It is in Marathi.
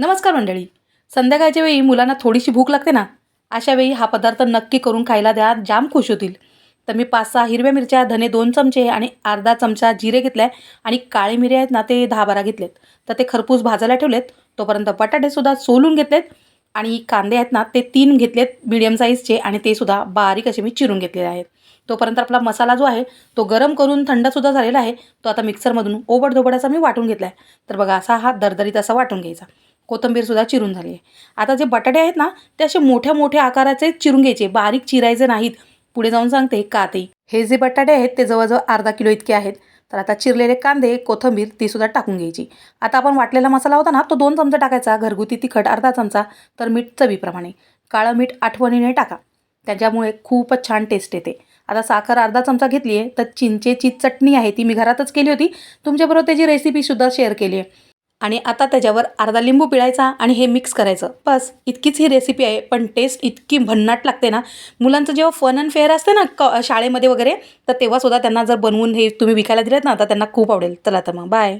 नमस्कार मंडळी. संध्याकाळच्या वेळी मुलांना थोडीशी भूक लागते ना, अशा वेळी हा पदार्थ नक्की करून खायला द्या, जाम खुश होतील. तर मी 5-6 हिरव्या मिरच्या, धने 2 चमचे आणि अर्धा चमचा जिरे घेतले आणि काळे मिरे आहेत ना ते 10-12 घेतलेत. तर ते खरपूस भाजायला ठेवलेत. तोपर्यंत बटाटेसुद्धा सोलून घेतलेत आणि कांदे आहेत ना ते 3 घेतलेत मीडियम साईजचे आणि ते सुद्धा बारीक असे मी चिरून घेतलेले आहेत. तोपर्यंत आपला मसाला जो आहे तो गरम करून थंडसुद्धा झालेला आहे. तो आता मिक्सरमधून ओबडधोबड असा मी वाटून घेतला आहे. तर बघा असा हा दरदरीत असा वाटून घ्यायचा. कोथिंबीरसुद्धा चिरून झाली आहे. आता जे बटाटे आहेत ना ते असे मोठ्या मोठ्या आकाराचे चिरून घ्यायचे, बारीक चिरायचे नाहीत. पुढे जाऊन सांगते का ते. हे जे बटाटे आहेत ते जवळजवळ अर्धा किलो इतके आहेत. तर आता चिरलेले कांदे, कोथिंबीर तीसुद्धा टाकून घ्यायची. आता आपण वाटलेला मसाला होता ना तो 2 चमचे टाकायचा, घरगुती तिखट अर्धा चमचा, तर मीठ चवीप्रमाणे. काळं मीठ आठवणीने टाका, त्याच्यामुळे खूपच छान टेस्ट येते. आता साखर अर्धा चमचा घेतली आहे. तर चिंचेची चटणी आहे ती मी घरातच केली होती, तुमच्याबरोबर त्याची रेसिपीसुद्धा शेअर केली आहे. आणि आता त्याच्यावर अर्धा लिंबू पिळायचा आणि हे मिक्स करायचं. बस इतकीच ही रेसिपी आहे, पण टेस्ट इतकी भन्नाट लागते ना. मुलांचं जेव्हा फन अँड फेअर असते ना शाळेमध्ये वगैरे, तर तेव्हासुद्धा त्यांना जर बनवून हे तुम्ही विकायला दिलेत ना तर त्यांना खूप आवडेल. चला तर मग बाय.